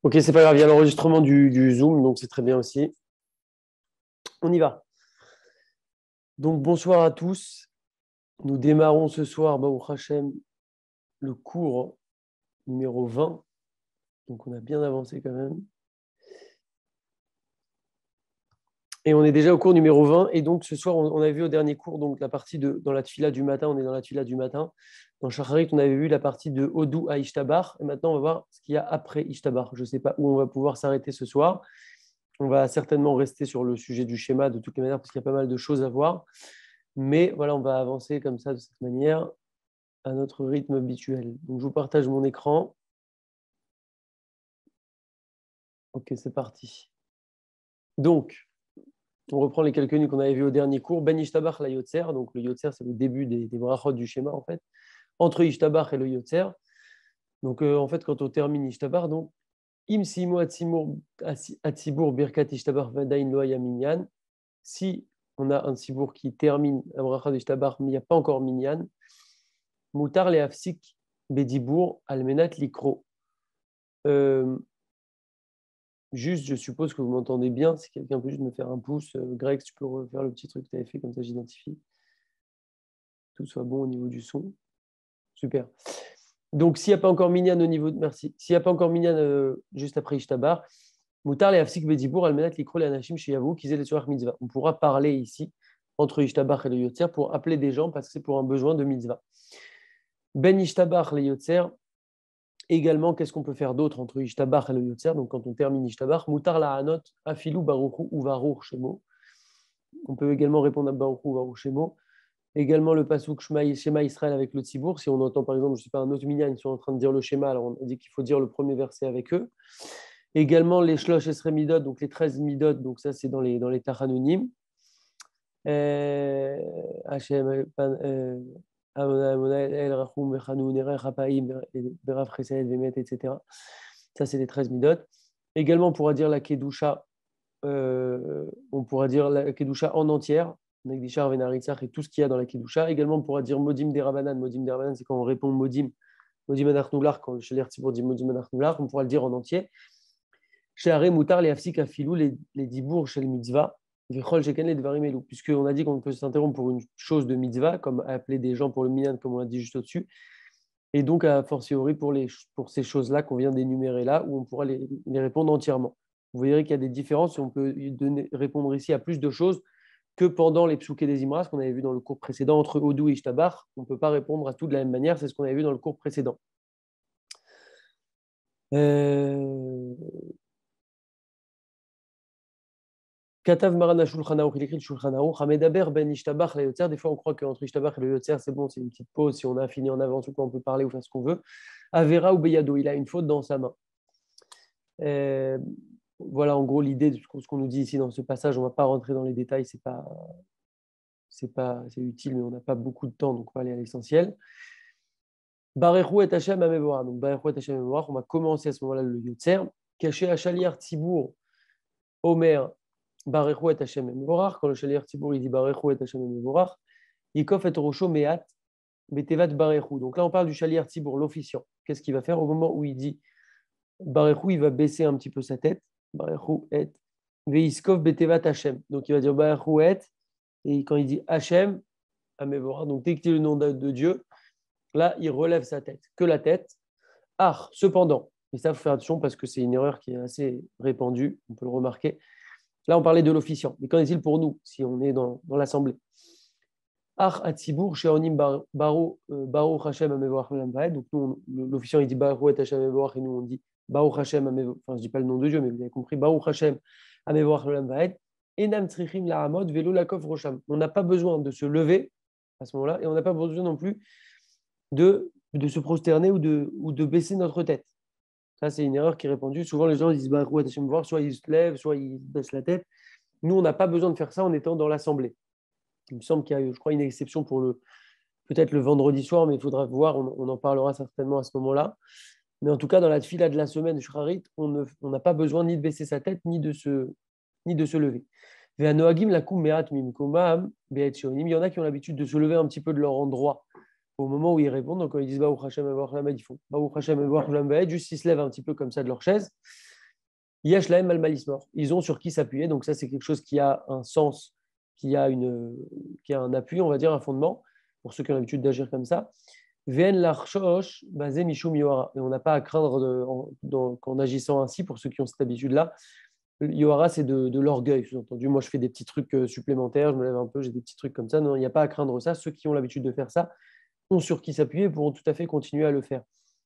Ok, c'est pas grave, il y a l'enregistrement du Zoom, donc c'est très bien aussi. On y va. Donc bonsoir à tous. Nous démarrons ce soir, Baruch Hashem, le cours numéro 20. Donc on a bien avancé quand même. Et on est déjà au cours numéro 20. Et donc ce soir, on a vu au dernier cours, donc la partie dans la tfila du matin, on est dans la tfila du matin. Dans Shacharit, on avait vu la partie de Odou à Ishtabar. Et maintenant, on va voir ce qu'il y a après Ishtabar. Je ne sais pas où on va pouvoir s'arrêter ce soir. On va certainement rester sur le sujet du schéma de toutes les manières, parce qu'il y a pas mal de choses à voir. Mais voilà, on va avancer comme ça, de cette manière, à notre rythme habituel. Donc, je vous partage mon écran. Ok, c'est parti. Donc, on reprend les quelques nuits qu'on avait vus au dernier cours. Ben Ishtabach la Yotzer. Donc, le Yotzer, c'est le début des brachot du schéma, en fait. Entre Ishtabach et le Yotzer. Donc, en fait, quand on termine Ishtabach, donc, Im Simo Atzibur Birkat Ishtabach Vadain Loaya Minyan. Si on a un Tzibour qui termine la bracha d'Ishtabach, mais il n'y a pas encore Minyan, Moutar le Hafsik Bedibour Almenat Likro. Juste, je suppose que vous m'entendez bien. Si quelqu'un peut juste me faire un pouce, Greg, si tu peux refaire le petit truc que tu avais fait, comme ça j'identifie. Tout soit bon au niveau du son. Super. Donc, s'il n'y a pas encore Minyan au niveau de. Merci. S'il n'y a pas encore Minyan juste après Ishtabar, Moutar le Hafsik Bedibour Almenat Likro le Anashim Sheyavu Kizel Surach Mitzvah. On pourra parler ici entre Ishtabar et le Yotzer pour appeler des gens parce que c'est pour un besoin de Mitzvah. Ben Ishtabar le Yotzer. Également, qu'est-ce qu'on peut faire d'autre entre Ishtabar et le Yotzer? Donc, quand on termine Ishtabar, Moutar la Hanot, Afilou, Baruchou ou Varour Shemo. On peut également répondre à Baruchou ou Varour Shemo. Également, le Pasuk Shema Israël avec le Tzibour. Si on entend par exemple, je ne sais pas, un autre minyan, ils sont en train de dire le schéma, alors on dit qu'il faut dire le premier verset avec eux. Également, les Shlosh Esre Midot, donc les 13 Midot, donc ça c'est dans les Tachanonim. Hachem, etc. Ça, c'est les 13 midot. Également, on pourra dire la Kedusha, on pourra dire la Kedusha en entière, avec des chars Venaritzach et tout ce qu'il y a dans la Kedusha. Également, on pourra dire Modim Derabanan. Modim Derabanan, c'est quand on répond Modim, Modim Anachnular, quand le Sheler Tzibur dit Modim Anachnular, on pourra le dire en entier. Chez Aré Moutar, les Hafsik Afilou, les Dibour, chez le Mitzvah. Puisqu'on a dit qu'on peut s'interrompre pour une chose de mitzvah, comme appeler des gens pour le minyan, comme on l'a dit juste au-dessus, et donc a fortiori pour ces choses-là qu'on vient d'énumérer là, où on pourra les répondre entièrement. Vous verrez qu'il y a des différences, et on peut répondre ici à plus de choses que pendant les psouké des Imras qu'on avait vu dans le cours précédent entre Odou et Ishtabar. On ne peut pas répondre à tout de la même manière, c'est ce qu'on avait vu dans le cours précédent. Katav Marana Shulchan Aruch, il écrit le Shulchan Aruch, Hamedaber ben Ishtabach la Yotzer. Des fois, on croit qu'entre Ishtabach et le Yotzer, c'est bon, c'est une petite pause. Si on a fini en avance ou quoi, on peut parler ou faire ce qu'on veut. Avera ou Beyado, il a une faute dans sa main. Voilà, en gros, l'idée de ce qu'on nous dit ici dans ce passage. On ne va pas rentrer dans les détails, c'est utile, mais on n'a pas beaucoup de temps, donc on va aller à l'essentiel. Barechou et Hachem Amevora. Donc, Barechou et Hachem Amevora, on va commencer à ce moment-là le Yotzer. Caché à Chaliar Tzibour, Omer. Barechou et Hachem Mevorach, quand le Shaliach Tzibour il dit Barechou et Hachem Mevorach, Yikof et Rosho Meat, Betevat Barechou. Donc là, on parle du Shaliach Tzibour, l'officiant. Qu'est-ce qu'il va faire au moment où il dit Barechou, il va baisser un petit peu sa tête. Barechou et Veiskov Betevat Hachem. Donc il va dire Barechou et quand il dit Hachem, Amevorach, donc dès qu'il dit le nom de Dieu, là, il relève sa tête, que la tête. Ah, cependant, et ça, il faut faire attention parce que c'est une erreur qui est assez répandue, on peut le remarquer. Là, on parlait de l'officiant. Mais qu'en est-il pour nous, si on est dans l'assemblée? Ach Atzibour, Sheonim Baruch Hashem Amevorach Olam Vaed. Donc, nous, l'officiant, il dit Baruch Hashem Amevorach, et nous, on dit Baruch Hashem Amevorach. Enfin, je ne dis pas le nom de Dieu, mais vous avez compris. Baruch Hashem Amevorach Olam Vaed. Enam Tzrichim Lahamod Velo Lakov Rosham. On n'a pas besoin de se lever à ce moment-là, et on n'a pas besoin non plus de se prosterner ou de baisser notre tête. Ça, c'est une erreur qui est répandue. Souvent, les gens disent soit ils se lèvent, soit ils baissent la tête. Nous, on n'a pas besoin de faire ça en étant dans l'assemblée. Il me semble qu'il y a, je crois, une exception pour peut-être le vendredi soir, mais il faudra voir, on en parlera certainement à ce moment-là. Mais en tout cas, dans la tfila de la semaine, Shrarit, on n'a pas besoin ni de baisser sa tête, ni de se lever. Il y en a qui ont l'habitude de se lever un petit peu de leur endroit au moment où ils répondent. Donc, quand ils disent Baruch Hashem Evorach Lamed, ils font Baruch Hashem Evorach Lamed, juste ils se lèvent un petit peu comme ça de leur chaise. Yesh lahem al malismor. Ils ont sur qui s'appuyer. Donc ça, c'est quelque chose qui a un sens, qui a un appui, on va dire, un fondement, pour ceux qui ont l'habitude d'agir comme ça. Vn l'archosh basé mishum yohara. Et on n'a pas à craindre qu'en agissant ainsi, pour ceux qui ont cette habitude-là, yohara, c'est de l'orgueil, sous-entendu. Moi, je fais des petits trucs supplémentaires, je me lève un peu, j'ai des petits trucs comme ça. Non, il n'y a pas à craindre ça. Ceux qui ont l'habitude de faire ça ont sur qui s'appuyer et pourront tout à fait continuer à le faire.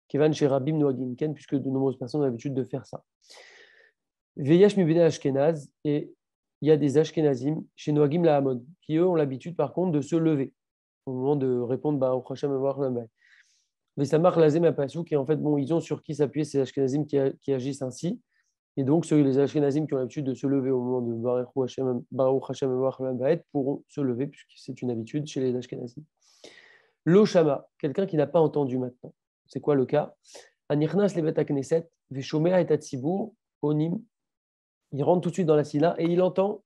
Kevan chez Rabim Noagim Ken, puisque de nombreuses personnes ont l'habitude de faire ça. Veyash Mibene Ashkenaz, et il y a des Ashkenazim chez Noagim Lahamod, qui eux ont l'habitude par contre de se lever au moment de répondre Baruch Hashem Evoach Lambai. Mais ça marque Lazem Apasuk, et en fait, bon, ils ont sur qui s'appuyer ces Ashkenazim qui agissent ainsi. Et donc, les Ashkenazim qui ont l'habitude de se lever au moment de Baruch Hashem Evoach Lambai pourront se lever, puisque c'est une habitude chez les Ashkenazim. Lo Shama, quelqu'un qui n'a pas entendu maintenant. C'est quoi le cas? Anirnas Levet Knesset, Veshomea et Atzibur, Onim. Il rentre tout de suite dans la Sina et il entend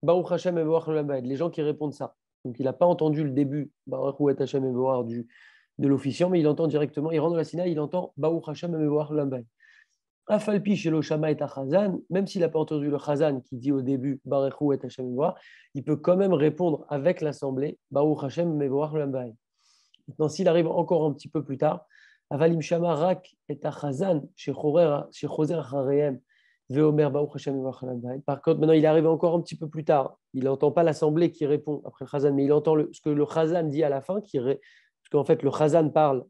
Baruch Hashem Evoach Lambai, les gens qui répondent ça. Donc, il n'a pas entendu le début Baruch Hashem Evoach de l'officiant, mais il entend directement, il rentre dans la Sina, il entend Baruch Hashem Evoach Lambai. Afalpi chez lo Shama et Chazan, même s'il n'a pas entendu le Chazan qui dit au début Baruch Hashem Evoach, il peut quand même répondre avec l'assemblée Baruch Hashem Evoach Lambai. Maintenant, s'il arrive encore un petit peu plus tard, Avalim Shama Rak et Chazan chez Choser Hareem. Par contre, maintenant, il arrive encore un petit peu plus tard. Il n'entend pas l'assemblée qui répond après le Chazan, mais il entend ce que le Chazan dit à la fin, parce qu'en fait, le Chazan parle,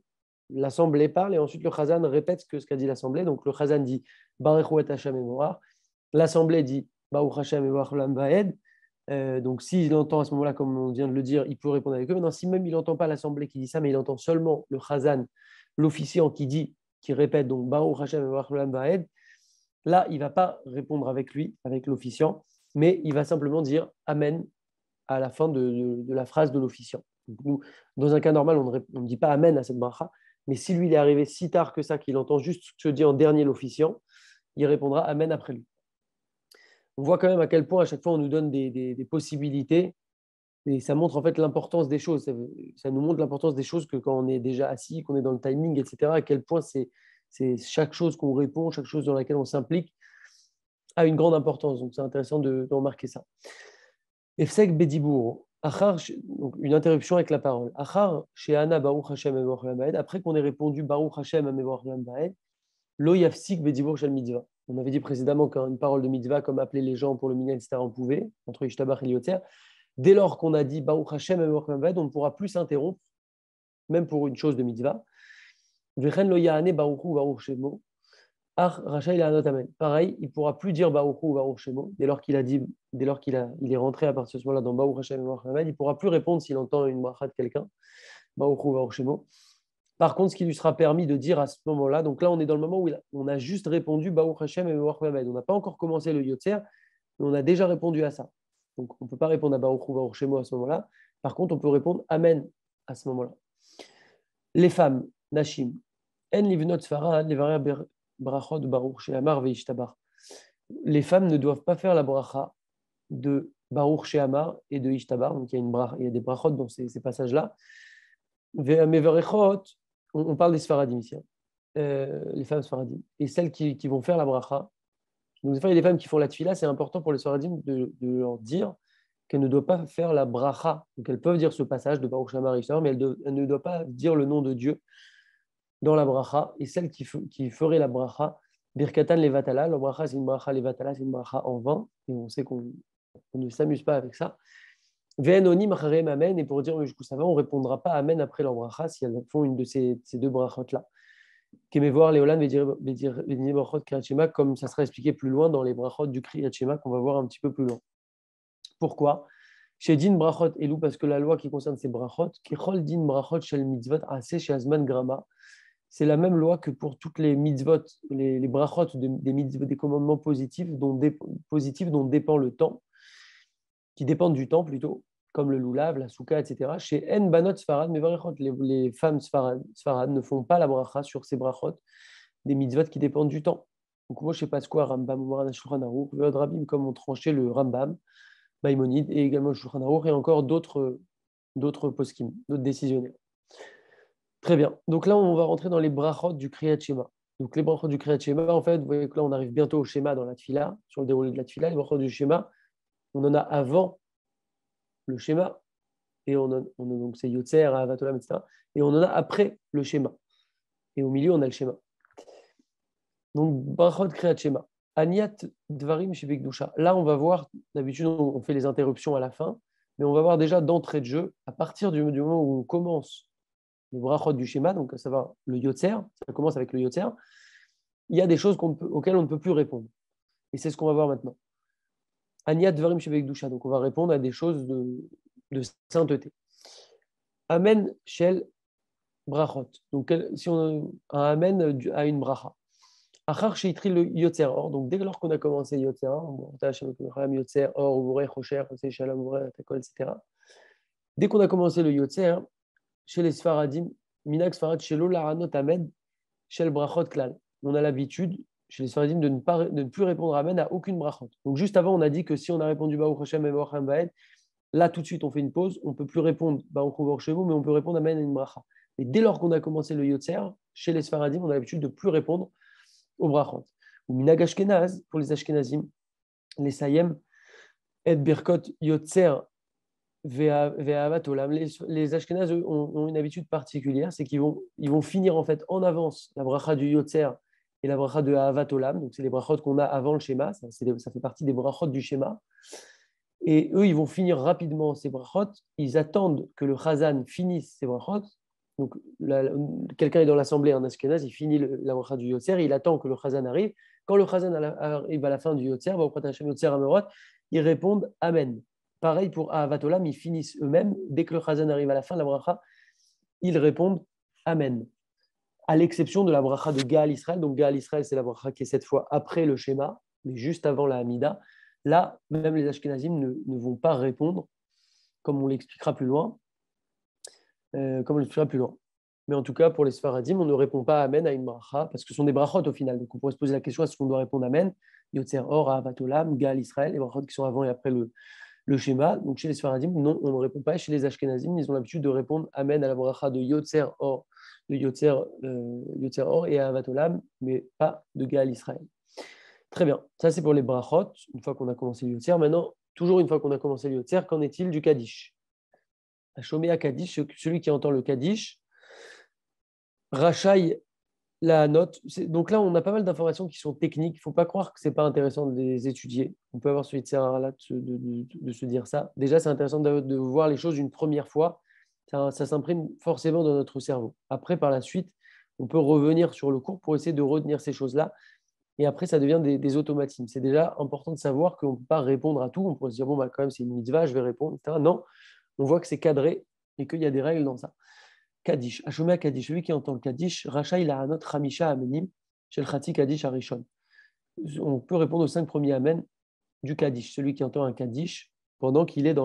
l'assemblée parle, et ensuite le Chazan répète ce qu'a dit l'assemblée. Donc, le Chazan dit Baruch Hashem Evoach, l'assemblée dit Baruch Hashem Evoach Olam Vaed. Donc, s'il entend à ce moment-là, comme on vient de le dire, il peut répondre avec eux. Maintenant, si même il n'entend pas l'assemblée qui dit ça, mais il entend seulement le Chazan, l'officiant qui répète donc Baruch Hashem Evoach Olam Vaed, là, il ne va pas répondre avec lui, avec l'officiant, mais il va simplement dire Amen à la fin de la phrase de l'officiant. Nous, dans un cas normal, on ne dit pas Amen à cette bracha, mais si lui, il est arrivé si tard que ça, qu'il entend juste ce que dit en dernier l'officiant, il répondra Amen après lui. On voit quand même à quel point, à chaque fois, on nous donne des possibilités, et ça montre en fait l'importance des choses. Ça nous montre l'importance des choses que quand on est déjà assis, qu'on est dans le timing, etc., à quel point c'est chaque chose qu'on répond, chaque chose dans laquelle on s'implique a une grande importance. Donc, c'est intéressant de remarquer ça. Efsek Bedibour, donc une interruption avec la parole. Achar, chez Anna Baruch Hashem Evoach Lambaed, après qu'on ait répondu Baruch Hashem Evoach Lambaed, Lo Yafsik Bedibour Shel Mitzvah. On avait dit précédemment qu'une parole de mitzvah, comme appeler les gens pour le minyan, etc., on pouvait, entre Ishtabach et Liotzer. Dès lors qu'on a dit Baruch Hashem Evoach Lambaed, on ne pourra plus s'interrompre, même pour une chose de mitzvah. Pareil, il ne pourra plus dire Baruch Hu Baruch Shemo dès lors qu'il est rentré à partir de ce moment-là dans Baruch Hashem Baruch Hamed, il ne pourra plus répondre s'il entend une bracha de quelqu'un, Baruch Hu Baruch Shemo. Par contre, ce qui lui sera permis de dire à ce moment-là, donc là on est dans le moment où on a juste répondu Baruch Hashem et Baruch Hamed, on n'a pas encore commencé le Yotzer, mais on a déjà répondu à ça. Donc on ne peut pas répondre à Baruch Hu Baruch Shemo à ce moment-là. Par contre, on peut répondre Amen à ce moment-là. Les femmes, Nashim, En livnot sfarad, levarer brachot baruch she'amar ve'ishtabar. Les femmes ne doivent pas faire la bracha de baruch she'amar et de ishtabar. Donc il y a des brachot dans ces passages-là. Ve'amevarechot, on parle des sfaradim ici, les femmes sfaradim. Et celles qui vont faire la bracha. Donc des fois, il y a des femmes qui font la tefila. C'est important pour les sfaradim de leur dire qu'elles ne doivent pas faire la bracha. Donc elles peuvent dire ce passage de baruch she'amar et ishtabar, mais elles ne doivent pas dire le nom de Dieu dans la bracha, et celle qui ferait la bracha, birkatan levatala, la bracha c'est une bracha levatala, c'est une bracha en vain, et on sait qu'on ne s'amuse pas avec ça. Ve'enonim acharem amen, et pour dire jusqu'où ça va, on ne répondra pas amen après leur bracha si elles font une de ces deux brachot-là. Kemevoir leolan ve'dir brachot kriyat shema, comme ça sera expliqué plus loin dans les brachot du kriyat shema qu'on va voir un petit peu plus loin. Pourquoi? Chez din brachot elou, parce que la loi qui concerne ces brachot, kechol din brachot shel mitzvot aseh she'azman grama, c'est la même loi que pour toutes les mitzvot, les brachot des mitzvot, des commandements positifs dont dépend le temps, qui dépendent du temps plutôt, comme le loulav, la souka, etc. Chez En Banot Sfarad, les femmes Sfarad ne font pas la bracha sur ces brachot des mitzvot qui dépendent du temps. Donc moi, je ne sais pas ce quoi, Rambam, Moran, Shulchan Aruch, Veod Rabim, comme ont tranché le Rambam, Maïmonide, et également le Shulchan Aruch, et encore d'autres poskim, d'autres décisionnaires. Très bien. Donc là, on va rentrer dans les brachot du Kriyat Shema. Donc, les brachot du Kriyat Shema, en fait, vous voyez que là, on arrive bientôt au schéma dans la Tfila, sur le déroulé de la Tfila. Les brachot du schéma, on en a avant le schéma, et donc c'est Yotzer, Avatolam, etc. Et on en a après le schéma. Et au milieu, on a le schéma. Donc, brachot Kriyat Shema. Aniat Dvarim Shebekdusha. Là, on va voir, d'habitude, on fait les interruptions à la fin, mais on va voir déjà d'entrée de jeu, à partir du moment où on commence les brachot du schéma, donc ça va le Yotzer, ça commence avec le Yotzer, il y a des choses auxquelles on ne peut plus répondre. Et c'est ce qu'on va voir maintenant. Aniat Dvarim Shebekdusha. Donc, on va répondre à des choses de sainteté. Amen Shel Brachot. Donc, si on a un Amen à une bracha. Achar sheitri le Yotzer Or. Donc, dès lors qu'on a commencé Yotzer Or, Yotzer Or, Ouvre, Rocher, Shalom, Ouvre, Takol, etc. Dès qu'on a commencé le Yotzer, chez les Sfaradim, Minak Sfarad, Shelo, Laranot, Amen, Shel Brachot, Klal. On a l'habitude, chez les Sfaradim, de ne plus répondre Amen à aucune brachot. Donc, juste avant, on a dit que si on a répondu Baruch Hashem et Baruch Hashem, là, tout de suite, on fait une pause. On ne peut plus répondre Baruch Baruch Shemu, mais on peut répondre Amen à une bracha. Et dès lors qu'on a commencé le Yotzer, chez les Sfaradim, on a l'habitude de ne plus répondre au brachot. Ou Minag Ashkenaz, pour les Ashkenazim, les Sayem, et Birkot Yotzer Ve'avat Olam. Les Ashkenaz ont une habitude particulière, c'est qu'ils vont finir en fait en avance la bracha du Yotzer et la bracha de Avat Olam. Donc, c'est les brachot qu'on a avant le schéma, ça fait partie des brachot du schéma. Et eux, ils vont finir rapidement ces brachot. Ils attendent que le chazan finisse ses brachot. Donc, quelqu'un est dans l'assemblée, un ashkenaz, il finit la bracha du Yotzer, il attend que le chazan arrive. Quand le chazan arrive à la fin du Yotzer, ils répondent Amen. Pareil pour Ahavat Olam, ils finissent eux-mêmes. Dès que le chazan arrive à la fin de la bracha, ils répondent Amen. À l'exception de la bracha de Gaal Israël. Donc, Gaal Israël, c'est la bracha qui est cette fois après le schéma, mais juste avant la Hamida. Là, même les Ashkenazim ne vont pas répondre, comme on l'expliquera plus loin. Mais en tout cas, pour les Sfaradim, on ne répond pas Amen à une bracha, parce que ce sont des brachot au final. Donc on pourrait se poser la question, est-ce qu'on doit répondre Amen? Yotzer Or, Ahavat Olam, Gaal Israël, les brachot qui sont avant et après le schéma. Donc chez les Sfaradim, non, on ne répond pas. Et chez les Ashkenazim, ils ont l'habitude de répondre Amen à la bracha de Yotzer Or, Yotzer Or et Ahavat Olam, mais pas de Gaal Israël. Très bien, ça c'est pour les brachot, une fois qu'on a commencé le Yotzer. Maintenant, toujours une fois qu'on a commencé le Yotzer, qu'en est-il du Kaddish? Shomea Kaddish, celui qui entend le Kaddish, Rachaï la note. Donc là, on a pas mal d'informations qui sont techniques. Il ne faut pas croire que ce n'est pas intéressant de les étudier. On peut avoir celui de Sarah de se dire ça. Déjà, c'est intéressant de voir les choses une première fois. Ça s'imprime forcément dans notre cerveau. Après, par la suite, on peut revenir sur le cours pour essayer de retenir ces choses-là. Et après, ça devient des automatismes. C'est déjà important de savoir qu'on ne peut pas répondre à tout. On pourrait se dire, bon, bah, quand même, c'est une mitzvah, je vais répondre, etc. Non, on voit que c'est cadré et qu'il y a des règles dans ça. Kaddish, Ashomea Kaddish, celui qui entend le Kaddish, Rachaï la Hanot Hamisha Amenim, Shel Khati Kaddish Arishon. On peut répondre aux 5 premiers Amen du Kaddish, celui qui entend un Kaddish pendant qu'il est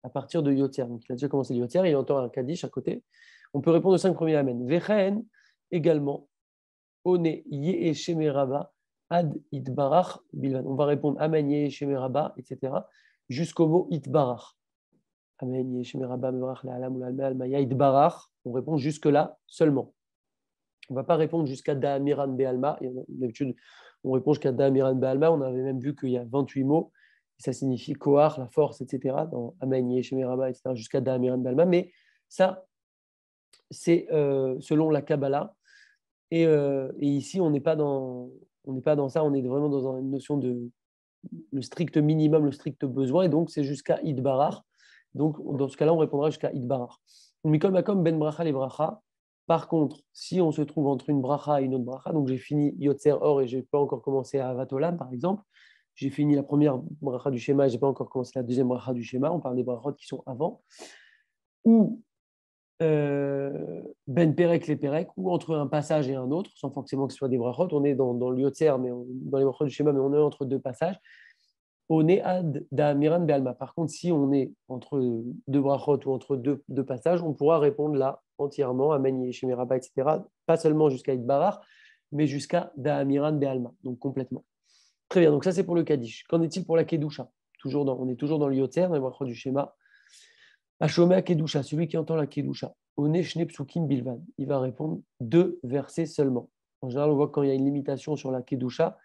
à partir de Yotzer. Donc il a déjà commencé le Yotzer, il entend un Kaddish à côté. On peut répondre aux 5 premiers Amen. Vechen également, One Ye Shemeraba, Ad Itbarach Bilvan. On va répondre Amen Ye Shemeraba, etc. jusqu'au mot Itbarach. Amen Ye Shemeraba Mevarach La'alam ou La'alma Almaya Itbarach. On répond jusque-là seulement. On ne va pas répondre jusqu'à Da'amiran Be'alma. D'habitude, on répond jusqu'à Da'amiran Be'alma. On avait même vu qu'il y a 28 mots. Et ça signifie Kohar, la force, etc. Dans Amen Ye Shemeraba, etc. jusqu'à Da'amiran Be'alma. Mais ça, c'est selon la Kabbalah. Et ici, on n'est pas dans ça, on est vraiment dans une notion de le strict minimum, le strict besoin, et donc c'est jusqu'à Idbarar. Donc dans ce cas-là, on répondra jusqu'à Idbarar. Mikol Makom Ben Bracha les Bracha. Par contre, si on se trouve entre une bracha et une autre bracha, donc j'ai fini Yotzer Or et je n'ai pas encore commencé à Ahavat Olam, par exemple, j'ai fini la première bracha du schéma et je n'ai pas encore commencé la deuxième bracha du schéma, on parle des brachot qui sont avant, ou Ben Perek les Perek, ou entre un passage et un autre, sans forcément que ce soit des brachot. On est dans le Yotzer, mais dans les brachot du schéma, mais on est entre deux passages. On est ad Da'amiran Be'alma. Par contre, si on est entre deux brachot ou entre deux passages, on pourra répondre là entièrement, Amen Yeshemé Rabba, etc. Pas seulement jusqu'à Idbarar, mais jusqu'à Da'amiran Be'alma, donc complètement. Très bien, donc ça c'est pour le Kaddish. Qu'en est-il pour la Kedusha? On est toujours dans le Yotzer, dans les brachot du schéma. Ashomea Kedusha, celui qui entend la Kedusha, One Shne Psukim Bilvan, il va répondre 2 versets seulement. En général, on voit que quand il y a une limitation sur la Kedusha,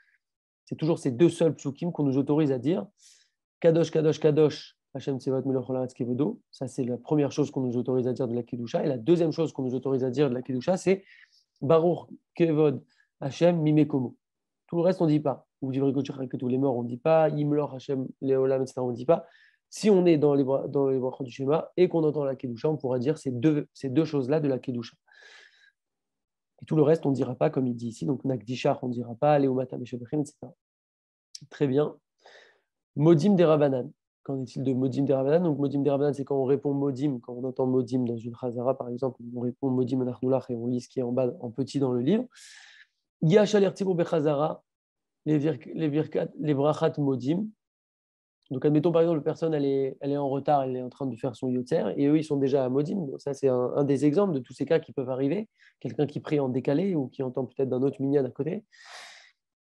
c'est toujours ces deux seuls psukim qu'on nous autorise à dire. Kadosh, Kadosh, Kadosh, Hashem Tsevaot Melech Olam Kevodo. Ça, c'est la première chose qu'on nous autorise à dire de la Kedusha. Et la deuxième chose qu'on nous autorise à dire de la Kedusha, c'est Baruch Kevod Hashem Mimekomo. Tout le reste, on ne dit pas. Ou que tous les morts, on ne dit pas. Imlor Hashem Leolam, etc. On ne dit pas. Si on est dans les brachot du schéma et qu'on entend la Kedusha, on pourra dire ces deux choses-là de la Kedusha. Et tout le reste, on ne dira pas, comme il dit ici. Donc, Nakdishar, on ne dira pas. Leomata Meshevachim, etc. Très bien. Modim des Rabanan. Qu'en est-il de Modim des Rabanan? Donc, Modim des Rabanan, c'est quand on répond Modim, quand on entend Modim dans une Chazara, par exemple, on répond Modim Anachnulach et on lit ce qui est en bas, en petit dans le livre. Yachal Ertibur Bechazara, les brachat Modim. Donc, admettons, par exemple, la personne, elle est en retard, elle est en train de faire son yotzer, et eux, ils sont déjà à Modim. Donc, ça, c'est un des exemples de tous ces cas qui peuvent arriver. Quelqu'un qui prie en décalé ou qui entend peut-être d'un autre minyan à côté.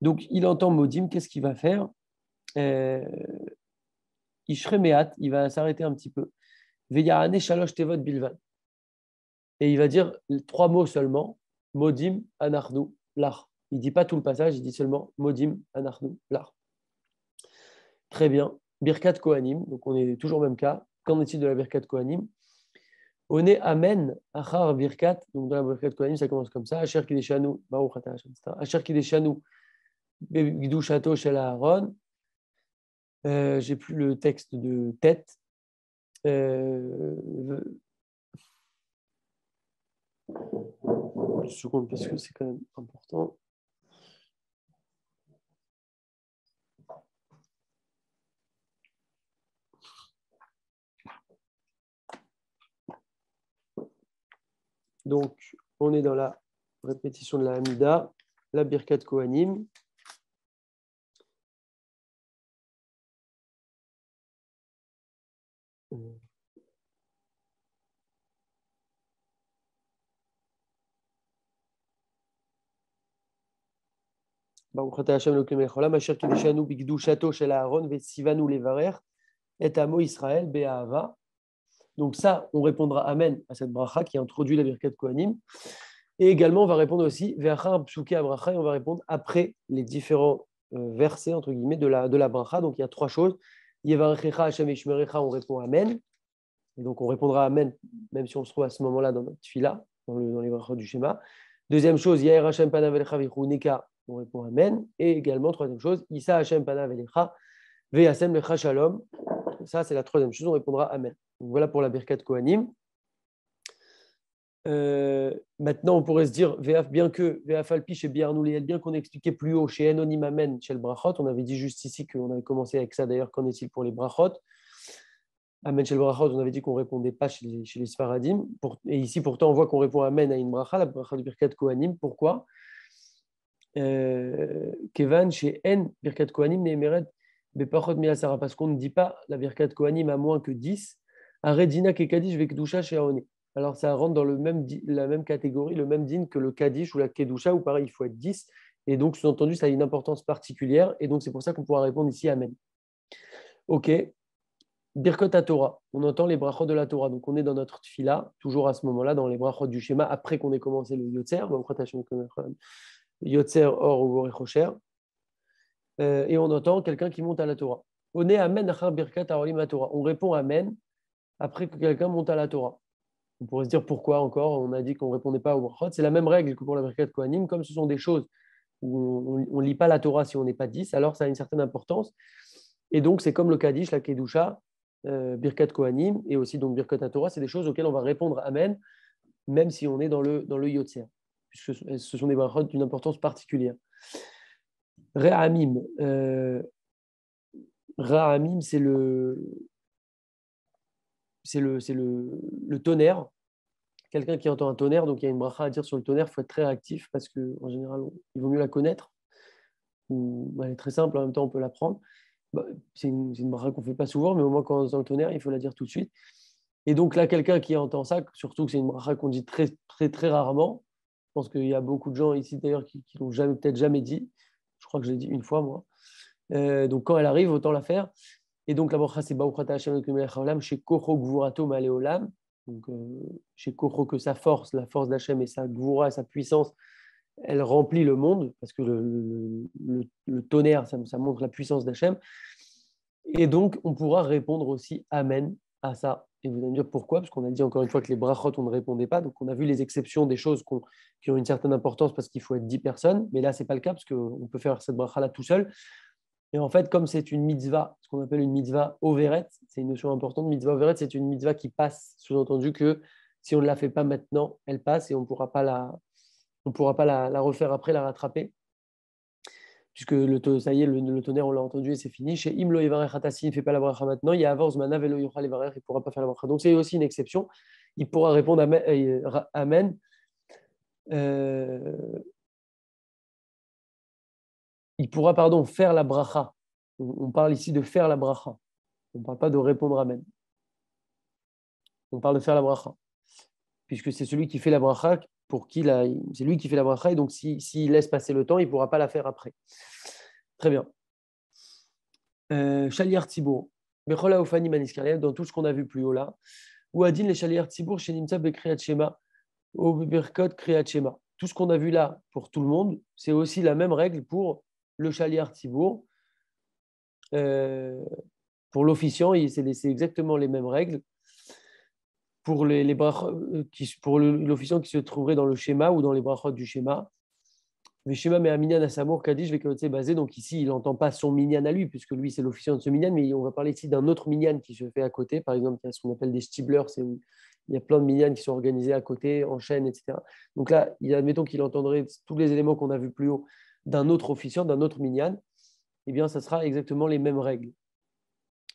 Donc, il entend Modim, qu'est-ce qu'il va faire? Ishremeat, il va s'arrêter un petit peu. Veyahane shalosh tevot bilvad. Et il va dire 3 mots seulement. Modim, anachnu, lach. Il ne dit pas tout le passage, il dit seulement Modim, anachnu, lach. Très bien. Birkat Kohanim, donc on est toujours au même cas. Qu'en est-il de la Birkat Kohanim? On est Amen, Achar Birkat. Donc dans la Birkat Kohanim, ça commence comme ça. Asher Kideshanu, Baruch Ata Hashem, etc. Asher Kideshanu, Gdushato Shel Aaron. J'ai plus le texte de tête. Une seconde, parce que c'est quand même important. Donc, on est dans la répétition de la Hamida, la Birkat Kohanim. Baruch Ata Hashem Elokeinu melech haolam, asher kideshanu bikdushato shel Aaron vetsivanu levarer et amo Israël be'ahava. Donc ça, on répondra Amen à cette bracha qui introduit la Birkat Kohanim. Et également, on va répondre aussi Ve'achar psuke abracha, et on va répondre après les différents versets entre guillemets de la bracha. Donc il y a 3 choses. Yevarechecha Hashem Yishmerecha, on répond Amen. Et donc on répondra Amen, même si on se trouve à ce moment-là dans notre fila, dans les brachot du schéma. Deuxième chose, Yair Hashem panav elecha v'chuneka, on répond Amen. Et également, troisième chose, Issa Hashem panav elecha ve'yasem lecha shalom. Ça, c'est la troisième chose, on répondra Amen. Donc, voilà pour la Birkat Kohanim. Maintenant, on pourrait se dire, bien que Ve'afalpi chez Biarnoul, bien qu'on ait expliqué plus haut chez Enonim Amen, chez le Brachot, on avait dit juste ici qu'on avait commencé avec ça, d'ailleurs, qu'en est-il pour les Brachot? Amen chez le Brachot, on avait dit qu'on ne répondait pas chez les Sfaradim. Et ici, pourtant, on voit qu'on répond Amen à une bracha, la bracha du Birkat Kohanim. Pourquoi? Kevan chez En, Birkat Kohanim, Neemeret, Bepachot Miasara, parce qu'on ne dit pas la Birkat Kohanim à moins que 10. Aredina Kekadish Vekdusha chez Aone. Alors, ça rentre dans la même catégorie, le même din que le Kadish ou la Kedusha, où pareil, il faut être 10. Et donc, sous-entendu, ça a une importance particulière. Et donc, c'est pour ça qu'on pourra répondre ici Amen. Ok. Birkot à Torah, on entend les brachot de la Torah. Donc on est dans notre tfila, toujours à ce moment-là, dans les brachot du schéma, après qu'on ait commencé le yotzer, yotzer or ou vorechocher, et on entend quelqu'un qui monte à la Torah. On est amen achar birkat haolim à Torah. On répond amen après que quelqu'un monte à la Torah. On pourrait se dire pourquoi encore, on a dit qu'on ne répondait pas au brachot. C'est la même règle que pour la birkat kohanim, comme ce sont des choses où on ne lit pas la Torah si on n'est pas 10, alors ça a une certaine importance. Et donc c'est comme le Kaddish, la Kedusha, Birkat Kohanim et aussi donc Birkat Torah, c'est des choses auxquelles on va répondre Amen, même si on est dans le Yotzer, puisque ce sont des brachot d'une importance particulière. Ra'amim, Ra'amim, c'est le tonnerre. Quelqu'un qui entend un tonnerre, donc il y a une bracha à dire sur le tonnerre, il faut être très réactif parce qu'en général, il vaut mieux la connaître. Elle est très simple, en même temps, on peut l'apprendre. C'est une bracha qu'on ne fait pas souvent, mais au moins quand on entend le tonnerre, il faut la dire tout de suite. Et donc là, quelqu'un qui entend ça, surtout que c'est une bracha qu'on dit très, très, très rarement, je pense qu'il y a beaucoup de gens ici d'ailleurs qui l'ont peut-être jamais dit. Je crois que je l'ai dit une fois, moi. Donc quand elle arrive, autant la faire. Et donc la bracha, c'est Baruch Ata Hashem Elokeinu melech haolam, chez Kocho Gvurato Male Olam. Donc chez Kocho, que sa force, la force d'Hachem et sa Gvura, sa puissance elle remplit le monde, parce que le tonnerre, ça montre la puissance d'Hachem. Et donc, on pourra répondre aussi Amen à ça. Et vous allez me dire pourquoi? Parce qu'on a dit encore une fois que les brachot, on ne répondait pas. Donc, on a vu les exceptions des choses qui ont une certaine importance parce qu'il faut être 10 personnes. Mais là, ce n'est pas le cas parce qu'on peut faire cette bracha-là tout seul. Et en fait, comme c'est une mitzvah, ce qu'on appelle une mitzvah overet, c'est une notion importante. Mitzvah overet, c'est une mitzvah qui passe. Sous-entendu que si on ne la fait pas maintenant, elle passe et on ne pourra pas la refaire après, la rattraper puisque ça y est, le tonnerre, on l'a entendu et c'est fini. Chez Imlo Ivarech Hatassi, il ne fait pas la bracha maintenant. Il y a Avor Zmana Velo Yochal Ivarech, il ne pourra pas faire la bracha. Donc c'est aussi une exception. Il pourra répondre Amen. Amen. Il pourra, pardon, faire la bracha. On parle ici de faire la bracha. On ne parle pas de répondre Amen. On parle de faire la bracha. Puisque c'est celui qui fait la bracha, c'est lui qui fait la bracha, et donc s'il laisse passer le temps, il ne pourra pas la faire après. Très bien. Shaliar Tzibour, Bechola Ofani Maniskariel, dans tout ce qu'on a vu plus haut là, ou Adin les Shaliar Tzibour, chez Nimtsa Bekriat Shema, au Berkot Kriat Shema. Tout ce qu'on a vu là pour tout le monde, c'est aussi la même règle pour le Shaliar Tzibour. Pour l'officiant, c'est exactement les mêmes règles. Pour pour l'officiant qui se trouverait dans le schéma ou dans les brachot du schéma. Mais schéma mais un minyan à Samour Kadish Vekotse basé. Donc ici, il n'entend pas son minyan à lui, puisque lui, c'est l'officiant de ce minyan, mais on va parler ici d'un autre minyan qui se fait à côté. Par exemple, il y a ce qu'on appelle des stiblers, c'est où il y a plein de minyan qui sont organisés à côté, en chaîne, etc. Donc là, admettons qu'il entendrait tous les éléments qu'on a vus plus haut d'un autre officiant, d'un autre minyan, eh bien, ça sera exactement les mêmes règles.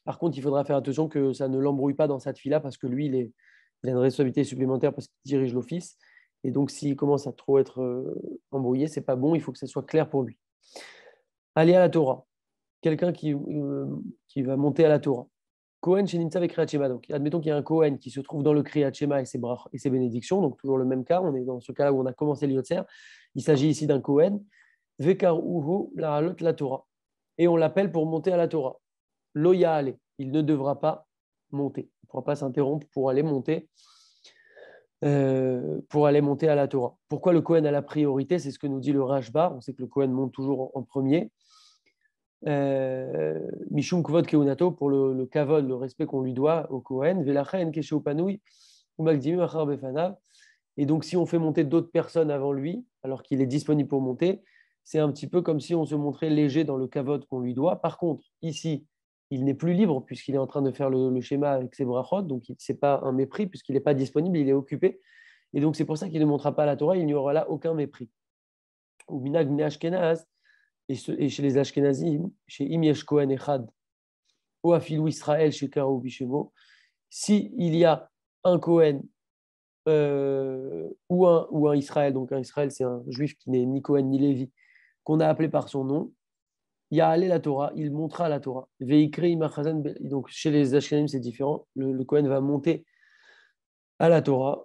Par contre, il faudra faire attention que ça ne l'embrouille pas dans cette fila, parce que lui, il a une responsabilité supplémentaire parce qu'il dirige l'office. Et donc, s'il commence à trop être embrouillé, c'est pas bon, il faut que ça soit clair pour lui. Aller à la Torah. Quelqu'un qui va monter à la Torah. Kohen chez Nitzav et Kriyat Shema. Donc, admettons qu'il y a un Kohen qui se trouve dans le Kriyat Shema et ses bénédictions. Donc, toujours le même cas. On est dans ce cas-là où on a commencé l'Yotzer. Il s'agit ici d'un Kohen. Vekar Uhu la Torah. Et on l'appelle pour monter à la Torah. Loya Ale. Il ne devra pas monter. Il ne pourra pas s'interrompre pour aller monter à la Torah. Pourquoi le Kohen a la priorité? C'est ce que nous dit le Rashba. On sait que le Kohen monte toujours en premier. Mishum Kvod Keunato, pour le kavod, le respect qu'on lui doit au Kohen. Velachen Keshe Upanui, Umagdimi Machar Befanav. Et donc, si on fait monter d'autres personnes avant lui, alors qu'il est disponible pour monter, c'est un petit peu comme si on se montrait léger dans le kavod qu'on lui doit. Par contre, ici, il n'est plus libre puisqu'il est en train de faire le schéma avec ses brachot, donc ce n'est pas un mépris puisqu'il n'est pas disponible, il est occupé. Et donc, c'est pour ça qu'il ne montrera pas la Torah, il n'y aura là aucun mépris. Ou minag ne Ashkenaz, et chez les Ashkenazim, chez Im Yesh Kohen Echad, ou Afilou Israël, chez Karo Bishemo, s'il y a un Kohen ou un Israël, donc un Israël, c'est un juif qui n'est ni Kohen ni Lévi, qu'on a appelé par son nom, il y a allé la Torah, il montera la Torah. Donc chez les Ashkenazim, c'est différent. Le Kohen va monter à la Torah,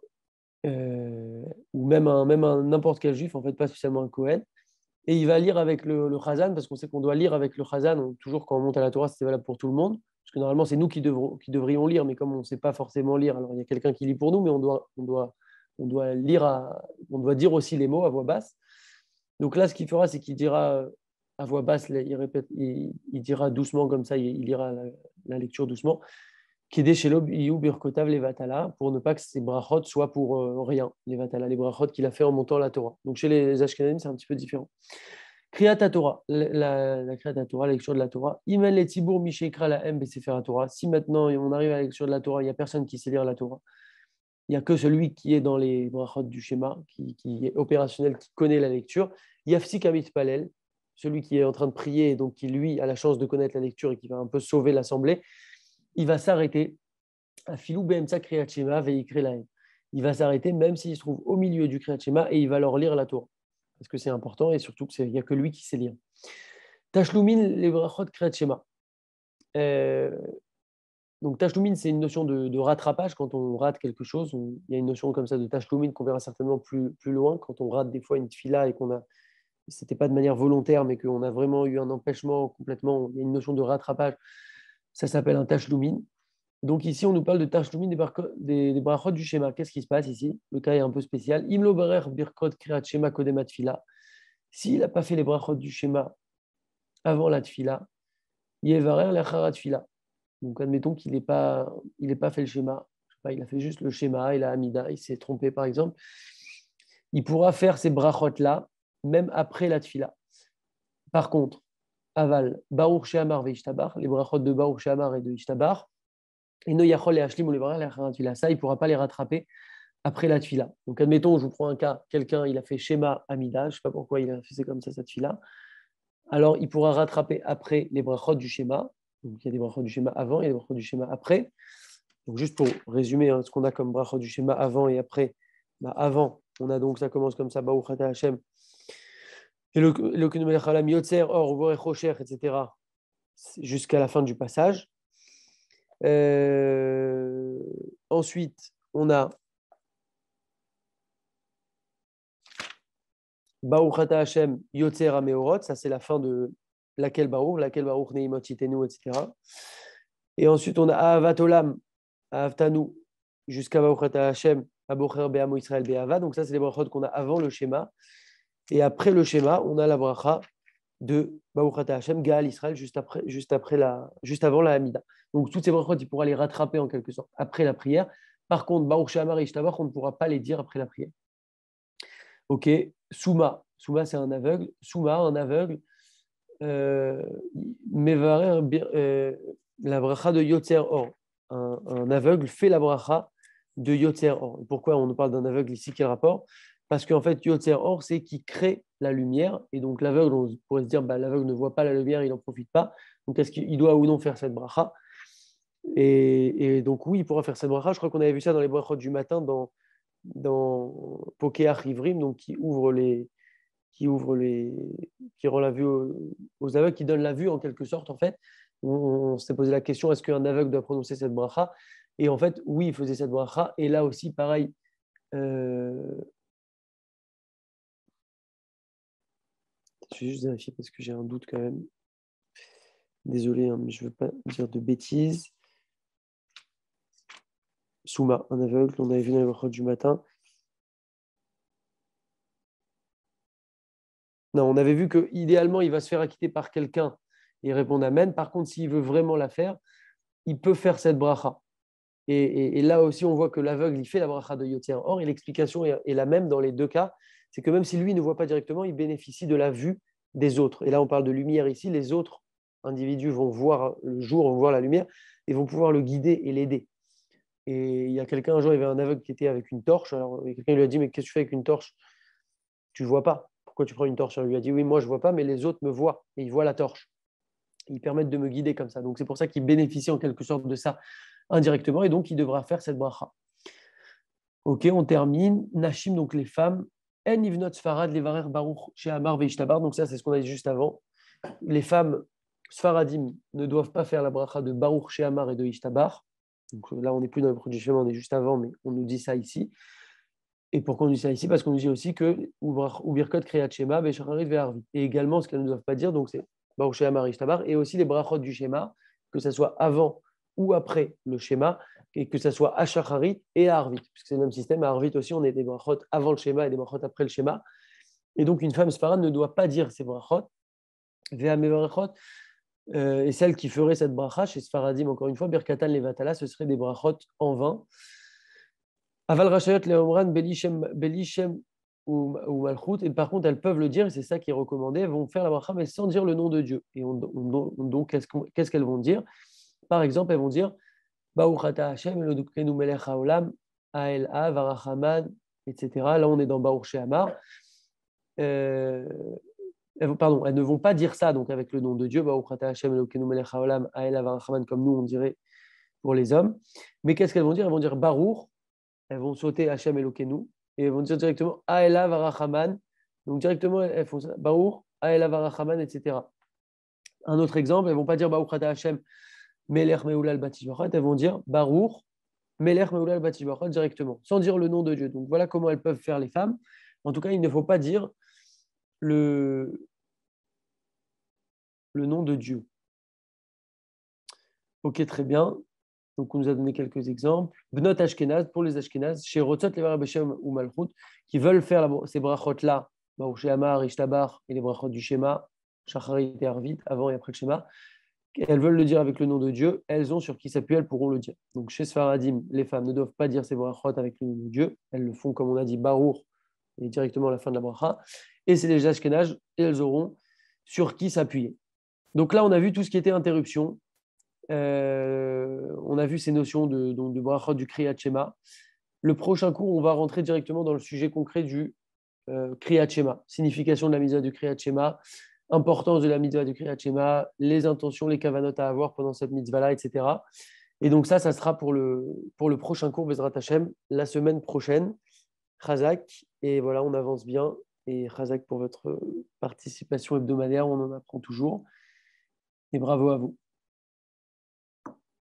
ou même n'importe quel juif, en fait, pas spécialement un Kohen, et il va lire avec le Chazan, parce qu'on sait qu'on doit lire avec le Chazan, toujours quand on monte à la Torah, c'est valable pour tout le monde, parce que normalement, c'est nous qui devrions lire, mais comme on ne sait pas forcément lire, alors il y a quelqu'un qui lit pour nous, mais on doit lire, on doit dire aussi les mots à voix basse. Donc là, ce qu'il fera, c'est qu'il dira à voix basse, il dira doucement comme ça, il lira la lecture doucement. Kidé Shelob Iyu Birkotav Levatala, pour ne pas que ces brachot soient pour rien, les brachot qu'il a fait en montant la Torah. Donc chez les Ashkenazim, c'est un petit peu différent. Kriyat Torah, la Kriyat Torah, la lecture de la Torah. Imen le Tibour Mishekra la M Sefer Torah. Si maintenant on arrive à la lecture de la Torah, il n'y a personne qui sait lire la Torah. Il n'y a que celui qui est dans les brachot du schéma, qui est opérationnel, qui connaît la lecture. Yafsik Amit Palel, celui qui est en train de prier et donc qui, lui, a la chance de connaître la lecture et qui va un peu sauver l'assemblée. Il va s'arrêter à Filou Behemtsa Kriyat Shema Veikre Lahem. Il va s'arrêter même s'il se trouve au milieu du Kriyat Shema et il va leur lire la Torah. Parce que c'est important et surtout qu'il n'y a que lui qui sait lire. Tashlumin les brachot Kriyat Shema. Donc Tashlumin, c'est une notion de rattrapage quand on rate quelque chose. Il y a une notion comme ça de Tashlumin qu'on verra certainement plus loin quand on rate des fois une tfila et c'était pas de manière volontaire, mais qu'on a vraiment eu un empêchement complètement. Il y a une notion de rattrapage. Ça s'appelle un Tashlumin. Donc ici, on nous parle de Tashlumin des brachot du schéma. Qu'est-ce qui se passe ici? Le cas est un peu spécial. Imlo barer birkot kriat shema kodem atfila. S'il n'a pas fait les brachot du schéma avant la tfila, yevarer l'achara tfila. Donc admettons qu'il n'ait pas fait le schéma. Je sais pas, il a fait juste le schéma, il a amida, il s'est trompé par exemple. Il pourra faire ces brachot-là même après la tfila. Par contre, aval, Baruch Sheamar ve Ishtabar, les brachot de Baruch Sheamar et de Ishtabar, et no yachol et ashlim ou les brachot la ça, il ne pourra pas les rattraper après la tfila. Donc admettons, je vous prends un cas, quelqu'un, il a fait schéma amida, je ne sais pas pourquoi il a fait comme ça, cette tfila. Alors, il pourra rattraper après les brachot du schéma. Donc, il y a des brachot du schéma avant, il y a des brachot du schéma après. Donc, juste pour résumer ce qu'on a comme brachot du schéma avant et après, avant, on a donc, ça commence comme ça, Baruch Ata Hashem, et le Kenumelech Halam Yotzer, Or, Borech Rocher, etc., jusqu'à la fin du passage. Ensuite, on a Baruch Ata Hashem Yotzer Ameorot, ça c'est la fin de laquelle Baruch Neimot Yitenu, etc. Et ensuite, on a Ahavat Olam, Ahavtanu, jusqu'à Baruch Ata Hashem, Abocher Be'amo Israël Be'ava. Donc ça, c'est les brachot qu'on a avant le schéma. Et après le schéma, on a la bracha de Baruch Ata Hashem, Gaal Israël, juste avant la Hamida. Donc toutes ces brachot, il pourra les rattraper en quelque sorte après la prière. Par contre, Baruch She'amar et Ishtabach, on ne pourra pas les dire après la prière. Ok, Souma. Souma, c'est un aveugle. Souma, un aveugle. Mevarer, la bracha de Yotzer Or. Un aveugle fait la bracha de Yotzer Or. Pourquoi on nous parle d'un aveugle ici? Quel rapport? Parce qu'en fait, Yotzer Or, c'est qui crée la lumière. Et donc, l'aveugle, on pourrait se dire, l'aveugle ne voit pas la lumière, il n'en profite pas. Donc, est-ce qu'il doit ou non faire cette bracha? Et donc, oui, il pourra faire cette bracha. Je crois qu'on avait vu ça dans les brachot du matin, dans Pokeach Ivrim, donc qui rend la vue aux aveugles, qui donne la vue en quelque sorte, en fait. On s'est posé la question, est-ce qu'un aveugle doit prononcer cette bracha? Et en fait, oui, il faisait cette bracha. Et là aussi, pareil, je vais juste vérifier parce que j'ai un doute quand même. Désolé, mais je ne veux pas dire de bêtises. Souma, un aveugle, on avait vu dans les brachot du matin. Non, on avait vu qu'idéalement, il va se faire acquitter par quelqu'un et répondre Amen. Par contre, s'il veut vraiment la faire, il peut faire cette bracha. Et là aussi, on voit que l'aveugle, il fait la bracha de Yotzer. Or, et l'explication est la même dans les deux cas. C'est que même si lui ne voit pas directement, il bénéficie de la vue des autres. Et là, on parle de lumière ici. Les autres individus vont voir le jour, vont voir la lumière et vont pouvoir le guider et l'aider. Et il y a quelqu'un, un jour, il y avait un aveugle qui était avec une torche. Alors, quelqu'un lui a dit, mais qu'est-ce que tu fais avec une torche? Tu ne vois pas. Pourquoi tu prends une torche? Il lui a dit, oui, moi, je ne vois pas, mais les autres me voient et ils voient la torche. Ils permettent de me guider comme ça. Donc, c'est pour ça qu'il bénéficie en quelque sorte de ça indirectement et donc il devra faire cette bracha. Ok, on termine. Nashim, donc les femmes. En ivnot sfarad levarer baruch she'amar veishtabar. Donc ça, c'est ce qu'on a dit juste avant. Les femmes sfaradim ne doivent pas faire la bracha de baruch she'amar et de ishtabar. Donc là, on n'est plus dans le produit chemin, on est juste avant, mais on nous dit ça ici. Et pourquoi on dit ça ici? Parce qu'on nous dit aussi que ou birkot kriyat shema ve'shacharit ve'arvit. Et également, ce qu'elles ne doivent pas dire, donc c'est baruch she'amar et ishtabar, et aussi les brachot du schéma, que ce soit avant ou après le schéma, et que ce soit à Shacharit et à Arvit, puisque c'est le même système. À Arvit aussi, on a des brachot avant le schéma et des brachot après le schéma. Et donc, une femme sfarade ne doit pas dire ces brachot. Et celle qui ferait cette bracha chez Sfaradim, encore une fois, Birkatan Levatala, ce serait des brachot en vain. Aval Rachayot Leomran, Belishem ou Malchut, et par contre, elles peuvent le dire, et c'est ça qui est recommandé, elles vont faire la bracha, mais sans dire le nom de Dieu. Et donc, qu'est-ce qu'elles vont dire? Par exemple, elles vont dire Baruch Ata Hashem, Elokenu Melech Haolam, Ael Av, Arachaman, etc. Là, on est dans Baruch She'amar. Pardon, elles ne vont pas dire ça donc avec le nom de Dieu, Baruch Ata Hashem, Elokenu Melech Haolam, Ael Av, Arachaman, comme nous on dirait pour les hommes. Mais qu'est-ce qu'elles vont dire? Elles vont dire Baruch, elles vont sauter Hashem Elokenu, et elles vont dire directement Ael Av, Arachaman. Donc directement, elles font ça, Baruch, Ael Av, Arachaman, etc. Un autre exemple, elles ne vont pas dire Baruch Ata Hashem, Melech Meulal Batishbachot, elles vont dire Baruch, Melech Meulal Batishbachot directement, sans dire le nom de Dieu. Donc voilà comment elles peuvent faire les femmes. En tout cas, il ne faut pas dire le nom de Dieu. Ok, très bien. Donc, on nous a donné quelques exemples. Bnot Ashkenaz, pour les Ashkenaz, chez Rotzot, Levar Beshem ou Malchut, qui veulent faire ces brachot-là, chez Amar, Ishtabar et les brachot du Shema, Shacharit et Arvit, avant et après le Shema, elles veulent le dire avec le nom de Dieu, elles ont sur qui s'appuyer, elles pourront le dire. Donc, chez Sfaradim, les femmes ne doivent pas dire ces brachot avec le nom de Dieu, elles le font, comme on a dit, Barour, et directement à la fin de la bracha. Et c'est les Ashkenaz, et elles auront sur qui s'appuyer. Donc là, on a vu tout ce qui était interruption. On a vu ces notions de brachot du Kriyat Shema. Le prochain cours, on va rentrer directement dans le sujet concret du Kriyat Shema, signification de la mitzvah du Kriyat Shema, importance de la mitzvah du Kriyat Shema, les intentions, les kavanot à avoir pendant cette mitzvah-là, etc. Et donc ça sera pour le prochain cours, Bezrat Hashem, la semaine prochaine. Chazak, et voilà, on avance bien. Et Chazak pour votre participation hebdomadaire, on en apprend toujours. Et bravo à vous.